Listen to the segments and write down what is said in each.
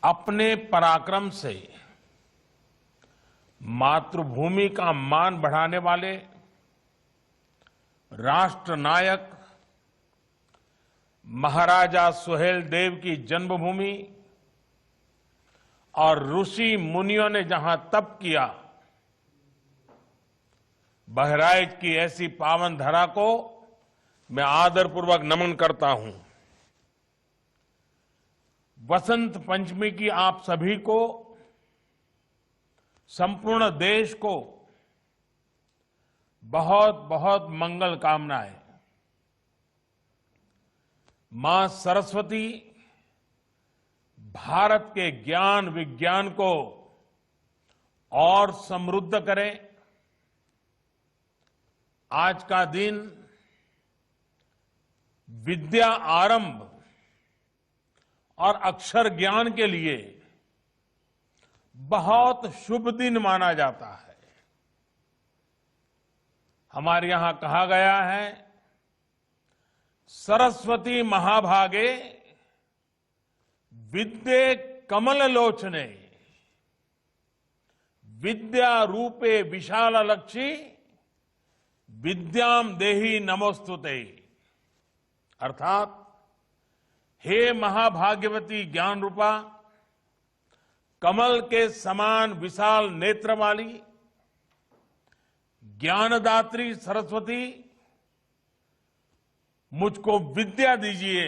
अपने पराक्रम से मातृभूमि का मान बढ़ाने वाले राष्ट्र नायक महाराजा सुहेलदेव की जन्मभूमि और ऋषि मुनियों ने जहां तप किया, बहराइच की ऐसी पावन धरा को मैं आदरपूर्वक नमन करता हूं। वसंत पंचमी की आप सभी को, संपूर्ण देश को बहुत बहुत मंगल कामनाएं। मां सरस्वती भारत के ज्ञान विज्ञान को और समृद्ध करें। आज का दिन विद्या आरंभ और अक्षर ज्ञान के लिए बहुत शुभ दिन माना जाता है। हमारे यहां कहा गया है, सरस्वती महाभागे विद्ये कमल लोचने, विद्या रूपे विशाल लक्षी विद्याम देहि नमोस्तुते। अर्थात, हे महाभाग्यवती ज्ञान रूपा, कमल के समान विशाल नेत्र वाली ज्ञानदात्री सरस्वती, मुझको विद्या दीजिए।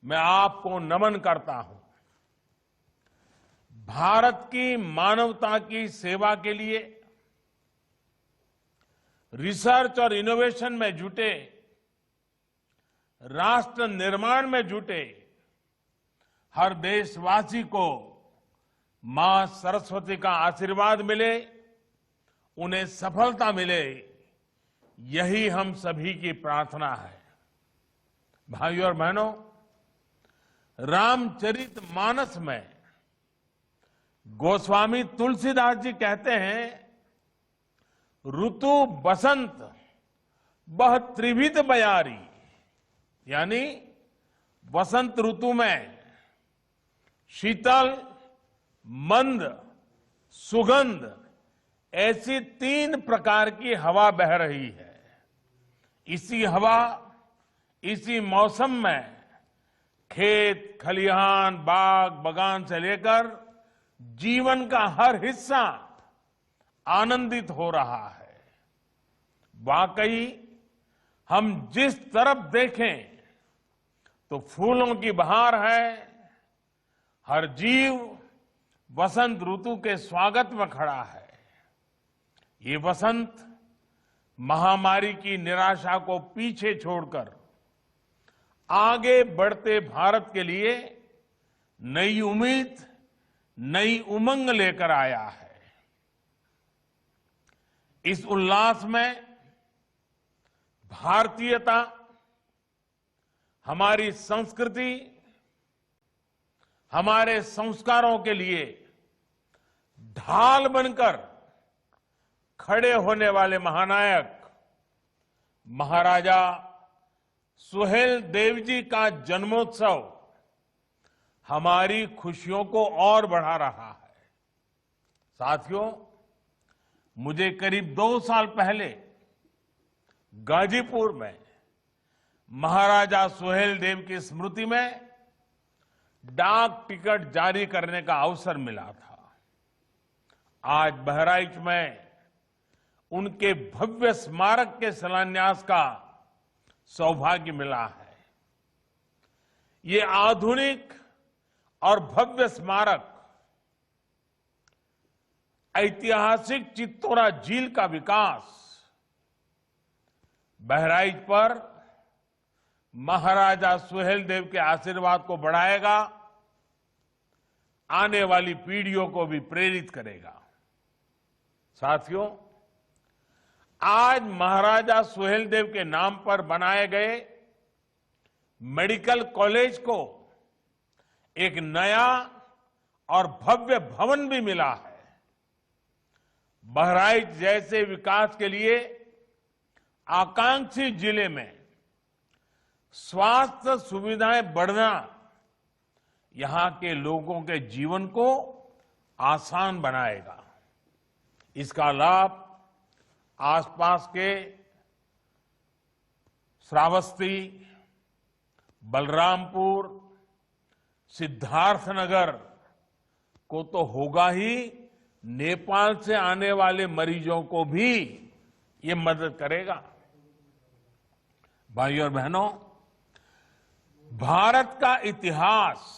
मैं आपको नमन करता हूं। भारत की मानवता की सेवा के लिए रिसर्च और इनोवेशन में जुटे, राष्ट्र निर्माण में जुटे हर देशवासी को मां सरस्वती का आशीर्वाद मिले, उन्हें सफलता मिले, यही हम सभी की प्रार्थना है। भाइयों और बहनों, रामचरितमानस में गोस्वामी तुलसीदास जी कहते हैं, ऋतु बसंत बह त्रिविध बयारी, यानी वसंत ऋतु में शीतल, मंद, सुगंध ऐसी 3 प्रकार की हवा बह रही है। इसी हवा, इसी मौसम में खेत, खलिहान, बाग, बगान से लेकर जीवन का हर हिस्सा आनंदित हो रहा है। वाकई हम जिस तरफ देखें तो फूलों की बहार है। हर जीव वसंत ऋतु के स्वागत में खड़ा है। ये वसंत महामारी की निराशा को पीछे छोड़कर आगे बढ़ते भारत के लिए नई उम्मीद, नई उमंग लेकर आया है। इस उल्लास में भारतीयता, हमारी संस्कृति, हमारे संस्कारों के लिए ढाल बनकर खड़े होने वाले महानायक महाराजा सुहेलदेव जी का जन्मोत्सव हमारी खुशियों को और बढ़ा रहा है। साथियों, मुझे करीब 2 साल पहले गाजीपुर में महाराजा सुहेलदेव की स्मृति में डाक टिकट जारी करने का अवसर मिला था। आज बहराइच में उनके भव्य स्मारक के शिलान्यास का सौभाग्य मिला है। ये आधुनिक और भव्य स्मारक ऐतिहासिक चित्तौरा झील का विकास बहराइच पर महाराजा सुहेलदेव के आशीर्वाद को बढ़ाएगा, आने वाली पीढ़ियों को भी प्रेरित करेगा। साथियों, आज महाराजा सुहेलदेव के नाम पर बनाए गए मेडिकल कॉलेज को एक नया और भव्य भवन भी मिला है। बहराइच जैसे विकास के लिए आकांक्षी जिले में स्वास्थ्य सुविधाएं बढ़ना, यहां के लोगों के जीवन को आसान बनाएगा। इसका लाभ आसपास के श्रावस्ती, बलरामपुर, सिद्धार्थनगर को तो होगा ही, नेपाल से आने वाले मरीजों को भी ये मदद करेगा। भाइयों और बहनों, भारत का इतिहास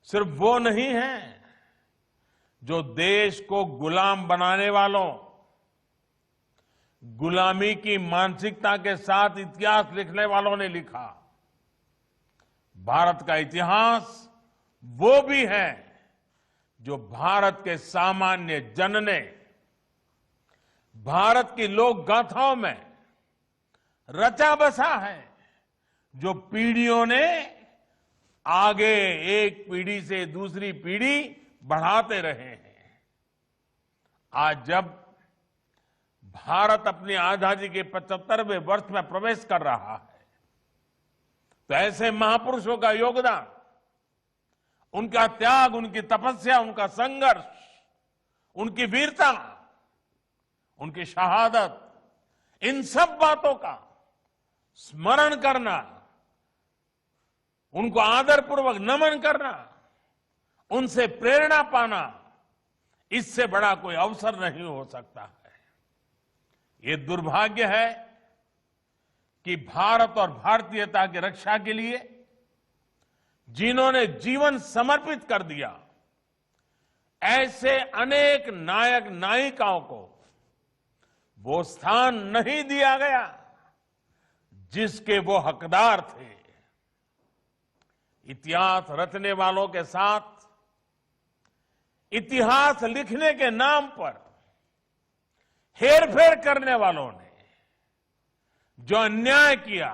सिर्फ वो नहीं है जो देश को गुलाम बनाने वालों, गुलामी की मानसिकता के साथ इतिहास लिखने वालों ने लिखा। भारत का इतिहास वो भी है जो भारत के सामान्य जन ने भारत की लोक गाथाओं में रचा बसा है, जो पीढ़ियों ने आगे एक पीढ़ी से दूसरी पीढ़ी बढ़ाते रहे हैं। आज जब भारत अपनी आजादी के 75वें वर्ष में प्रवेश कर रहा है, तो ऐसे महापुरुषों का योगदान, उनका त्याग, उनकी तपस्या, उनका संघर्ष, उनकी वीरता, उनकी शहादत, इन सब बातों का स्मरण करना, उनको आदरपूर्वक नमन करना, उनसे प्रेरणा पाना, इससे बड़ा कोई अवसर नहीं हो सकता है। ये दुर्भाग्य है कि भारत और भारतीयता की रक्षा के लिए जिन्होंने जीवन समर्पित कर दिया, ऐसे अनेक नायक नायिकाओं को वो स्थान नहीं दिया गया जिसके वो हकदार थे। इतिहास रचने वालों के साथ इतिहास लिखने के नाम पर हेरफेर करने वालों ने जो अन्याय किया,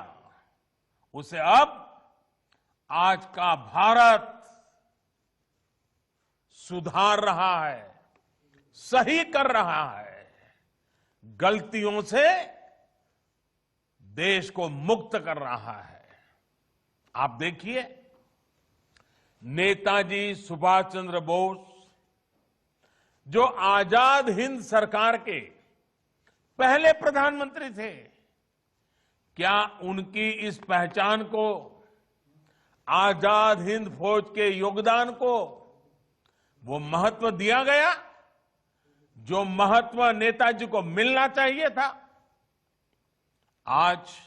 उसे अब आज का भारत सुधार रहा है, सही कर रहा है। गलतियों से देश को मुक्त कर रहा है। आप देखिए, नेताजी सुभाष चंद्र बोस जो आजाद हिंद सरकार के पहले प्रधानमंत्री थे, क्या उनकी इस पहचान को, आजाद हिंद फौज के योगदान को वो महत्व दिया गया जो महत्व नेताजी को मिलना चाहिए था? आज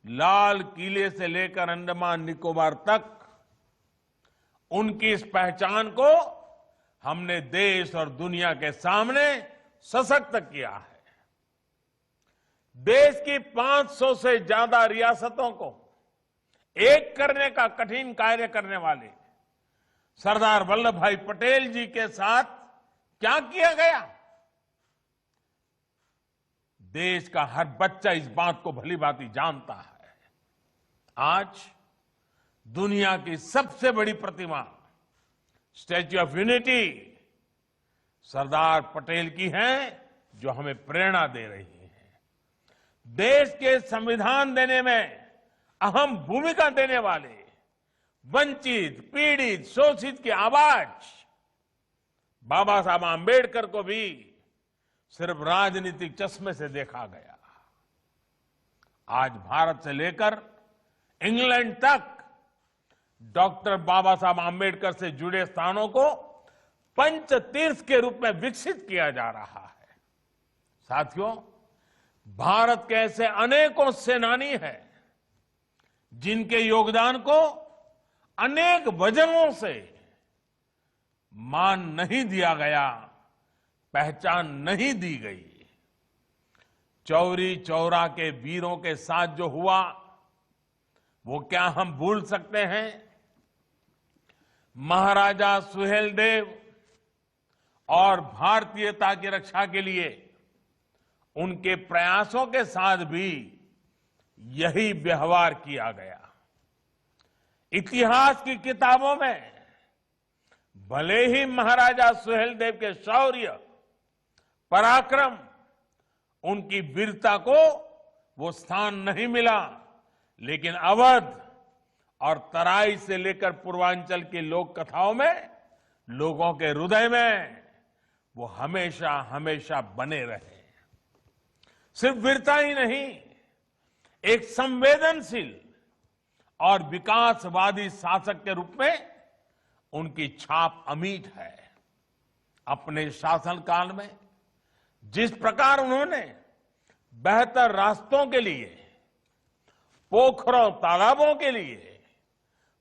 लाल किले से लेकर अंडमान निकोबार तक उनकी इस पहचान को हमने देश और दुनिया के सामने सशक्त किया है। देश की 500 से ज्यादा रियासतों को एक करने का कठिन कार्य करने वाले सरदार वल्लभ भाई पटेल जी के साथ क्या किया गया? देश का हर बच्चा इस बात को भली भांति जानता है। आज दुनिया की सबसे बड़ी प्रतिमा statue of unity Sardar Patel की है, जो हमें प्रेरणा दे रही है। देश के संविधान देने में अहम भूमिका देने वाले वंचित, पीड़ित, शोषित की आवाज बाबा साहब आंबेडकर को भी सिर्फ राजनीतिक चश्मे से देखा गया। आज भारत से लेकर इंग्लैंड तक डॉक्टर बाबा साहब आंबेडकर से जुड़े स्थानों को पंच तीर्थ के रूप में विकसित किया जा रहा है। साथियों, भारत के ऐसे अनेकों सेनानी हैं जिनके योगदान को अनेक वजहों से मान नहीं दिया गया, पहचान नहीं दी गई। चौरी चौरा के वीरों के साथ जो हुआ, वो क्या हम भूल सकते हैं? महाराजा सुहेलदेव और भारतीयता की रक्षा के लिए उनके प्रयासों के साथ भी यही व्यवहार किया गया। इतिहास की किताबों में भले ही महाराजा सुहेलदेव के शौर्य, पराक्रम, उनकी वीरता को वो स्थान नहीं मिला, लेकिन अवध और तराई से लेकर पूर्वांचल की लोक कथाओं में लोगों के हृदय में वो हमेशा हमेशा बने रहे। सिर्फ वीरता ही नहीं, एक संवेदनशील और विकासवादी शासक के रूप में उनकी छाप अमिट है। अपने शासनकाल में जिस प्रकार उन्होंने बेहतर रास्तों के लिए, पोखरों तालाबों के लिए,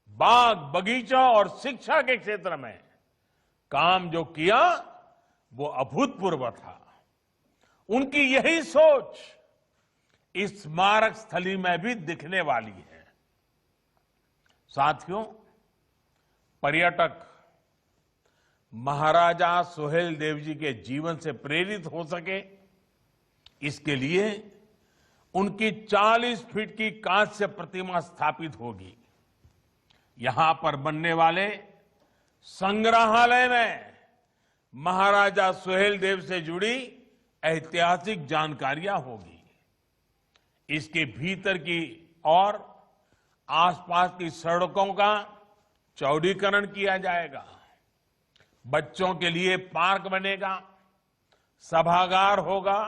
बाग बगीचों और शिक्षा के क्षेत्र में काम जो किया वो अभूतपूर्व था। उनकी यही सोच इस स्मारक स्थली में भी दिखने वाली है। साथियों, पर्यटक महाराजा सुहेलदेव जी के जीवन से प्रेरित हो सके, इसके लिए उनकी 40 फीट की कांस्य प्रतिमा स्थापित होगी। यहां पर बनने वाले संग्रहालय में महाराजा सुहेलदेव से जुड़ी ऐतिहासिक जानकारियां होगी। इसके भीतर की और आसपास की सड़कों का चौड़ीकरण किया जाएगा। बच्चों के लिए पार्क बनेगा, सभागार होगा,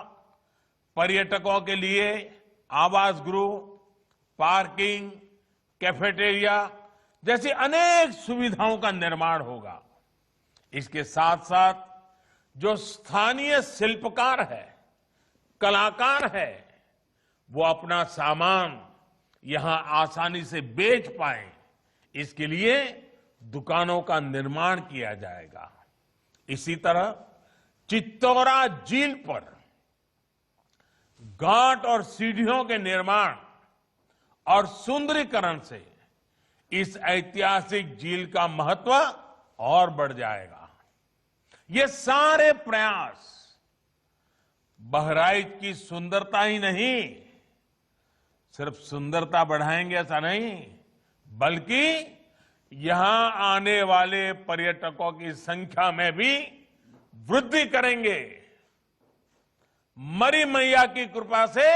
पर्यटकों के लिए आवास गृह, पार्किंग, कैफेटेरिया जैसी अनेक सुविधाओं का निर्माण होगा। इसके साथ साथ जो स्थानीय शिल्पकार है, कलाकार है, वो अपना सामान यहां आसानी से बेच पाए, इसके लिए दुकानों का निर्माण किया जाएगा। इसी तरह चित्तौरा झील पर घाट और सीढ़ियों के निर्माण और सुंदरीकरण से इस ऐतिहासिक झील का महत्व और बढ़ जाएगा। ये सारे प्रयास बहराइच की सुंदरता ही नहीं, सिर्फ सुंदरता बढ़ाएंगे ऐसा नहीं, बल्कि यहां आने वाले पर्यटकों की संख्या में भी वृद्धि करेंगे। मरी मैया की कृपा से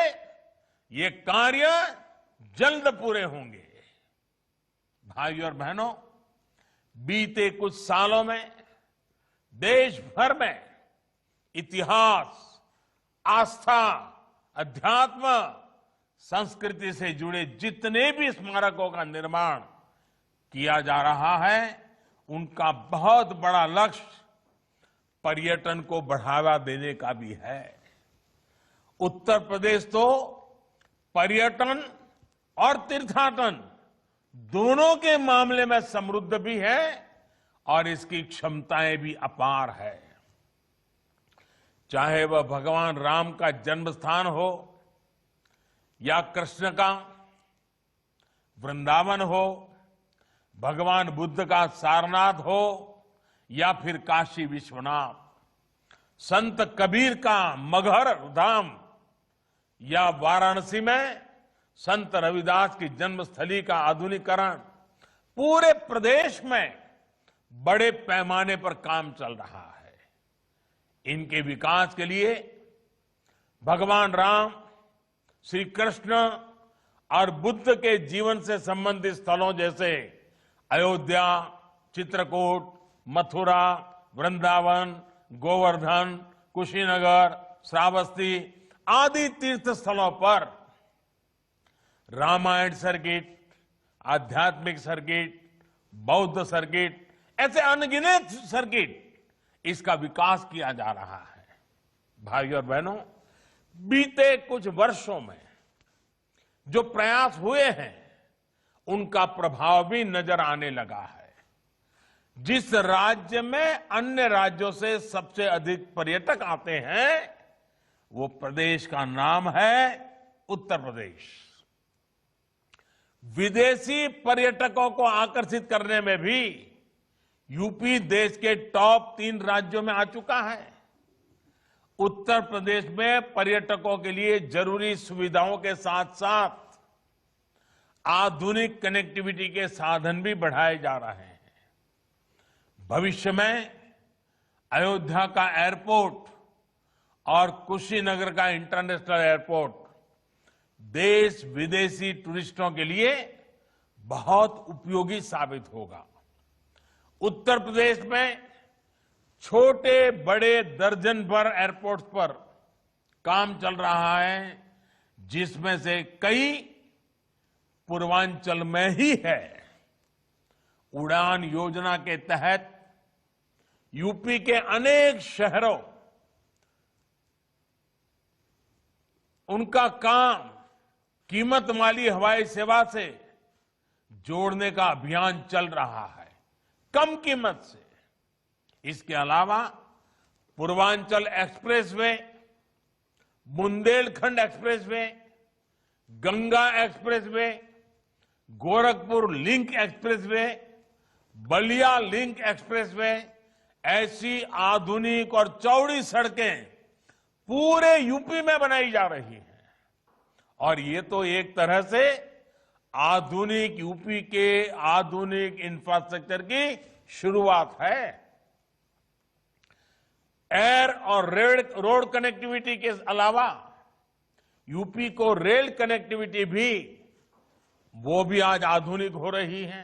ये कार्य जल्द पूरे होंगे। भाइयों और बहनों, बीते कुछ सालों में देश भर में इतिहास, आस्था, अध्यात्म, संस्कृति से जुड़े जितने भी स्मारकों का निर्माण किया जा रहा है, उनका बहुत बड़ा लक्ष्य पर्यटन को बढ़ावा देने का भी है। उत्तर प्रदेश तो पर्यटन और तीर्थाटन दोनों के मामले में समृद्ध भी है और इसकी क्षमताएं भी अपार है। चाहे वह भगवान राम का जन्म स्थान हो या कृष्ण का वृंदावन हो, भगवान बुद्ध का सारनाथ हो या फिर काशी विश्वनाथ, संत कबीर का मगहर धाम या वाराणसी में संत रविदास की जन्मस्थली का आधुनिकीकरण, पूरे प्रदेश में बड़े पैमाने पर काम चल रहा है। इनके विकास के लिए भगवान राम, श्री कृष्ण और बुद्ध के जीवन से संबंधित स्थलों जैसे अयोध्या, चित्रकूट, मथुरा, वृंदावन, गोवर्धन, कुशीनगर, श्रावस्ती आदि तीर्थ स्थलों पर रामायण सर्किट, आध्यात्मिक सर्किट, बौद्ध सर्किट, ऐसे अनगिनत सर्किट, इसका विकास किया जा रहा है। भाइयों और बहनों, बीते कुछ वर्षों में जो प्रयास हुए हैं, उनका प्रभाव भी नजर आने लगा है। जिस राज्य में अन्य राज्यों से सबसे अधिक पर्यटक आते हैं, वो प्रदेश का नाम है उत्तर प्रदेश। विदेशी पर्यटकों को आकर्षित करने में भी यूपी देश के टॉप 3 राज्यों में आ चुका है। उत्तर प्रदेश में पर्यटकों के लिए जरूरी सुविधाओं के साथ साथ आधुनिक कनेक्टिविटी के साधन भी बढ़ाए जा रहे हैं। भविष्य में अयोध्या का एयरपोर्ट और कुशीनगर का इंटरनेशनल एयरपोर्ट देश विदेशी टूरिस्टों के लिए बहुत उपयोगी साबित होगा। उत्तर प्रदेश में छोटे बड़े दर्जन भर एयरपोर्ट्स पर काम चल रहा है, जिसमें से कई पूर्वांचल में ही है। उड़ान योजना के तहत यूपी के अनेक शहरों उनका काम कीमत वाली हवाई सेवा से जोड़ने का अभियान चल रहा है, कम कीमत से। इसके अलावा Purvanchal expressway, Bundelkhand expressway, Ganga expressway, Gorakhpur link expressway, Ballia link expressway, ऐसी आधुनिक और चौड़ी सड़कें पूरे यूपी में बनाई जा रही हैं। और ये तो एक तरह से आधुनिक यूपी के आधुनिक इंफ्रास्ट्रक्चर की शुरुआत है। एयर और रोड कनेक्टिविटी के अलावा यूपी को रेल कनेक्टिविटी भी आज आधुनिक हो रही है।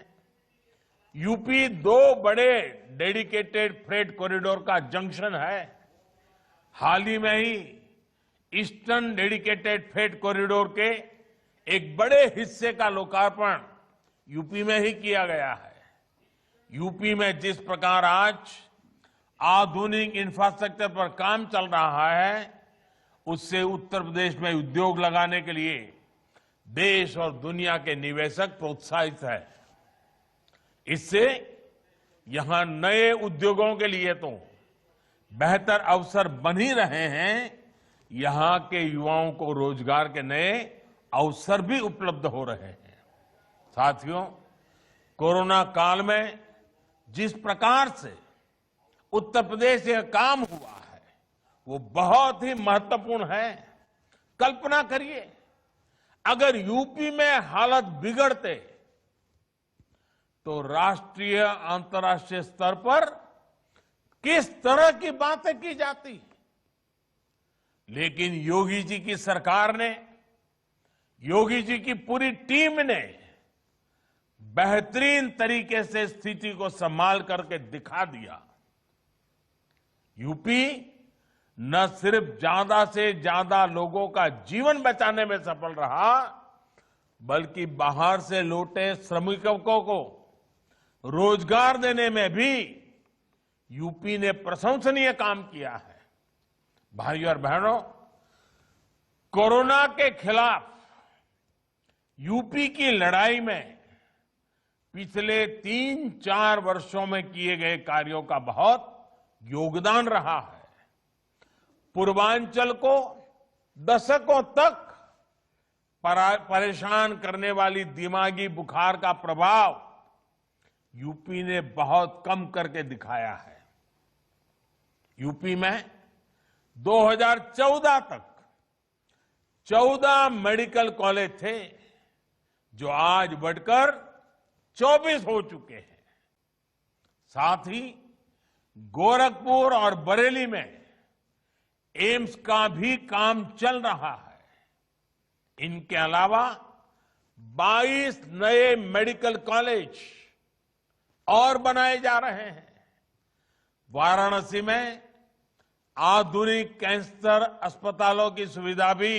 यूपी 2 बड़े डेडिकेटेड फ्रेट कॉरिडोर का जंक्शन है। हाल ही में ही ईस्टर्न डेडिकेटेड फ्रेट कॉरिडोर के एक बड़े हिस्से का लोकार्पण यूपी में ही किया गया है। यूपी में जिस प्रकार आज आधुनिक इंफ्रास्ट्रक्चर पर काम चल रहा है, उससे उत्तर प्रदेश में उद्योग लगाने के लिए देश और दुनिया के निवेशक प्रोत्साहित है। इससे यहां नए उद्योगों के लिए तो बेहतर अवसर बन ही रहे हैं, यहां के युवाओं को रोजगार के नए अवसर भी उपलब्ध हो रहे हैं। साथियों, कोरोना काल में जिस प्रकार से उत्तर प्रदेश से काम हुआ है, वो बहुत ही महत्वपूर्ण है। कल्पना करिए, अगर यूपी में हालत बिगड़ते तो राष्ट्रीय अंतर्राष्ट्रीय स्तर पर किस तरह की बातें की जाती। लेकिन योगी जी की सरकार ने, योगी जी की पूरी टीम ने बेहतरीन तरीके से स्थिति को संभाल करके दिखा दिया। यूपी न सिर्फ ज्यादा से ज्यादा लोगों का जीवन बचाने में सफल रहा, बल्कि बाहर से लौटे श्रमिकों को रोजगार देने में भी यूपी ने प्रशंसनीय काम किया है। भाइयों और बहनों, कोरोना के खिलाफ यूपी की लड़ाई में पिछले 3-4 वर्षों में किए गए कार्यों का बहुत योगदान रहा है। पूर्वांचल को दशकों तक परेशान करने वाली दिमागी बुखार का प्रभाव यूपी ने बहुत कम करके दिखाया है। यूपी में 2014 तक 14 मेडिकल कॉलेज थे, जो आज बढ़कर 24 हो चुके हैं। साथ ही गोरखपुर और बरेली में एम्स का भी काम चल रहा है। इनके अलावा 22 नए मेडिकल कॉलेज और बनाए जा रहे हैं। वाराणसी में आधुनिक कैंसर अस्पतालों की सुविधा भी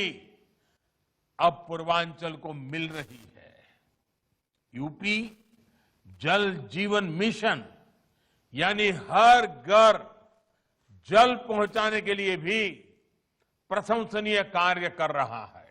अब पूर्वांचल को मिल रही है। यूपी जल जीवन मिशन यानी हर घर जल पहुंचाने के लिए भी प्रशंसनीय कार्य कर रहा है।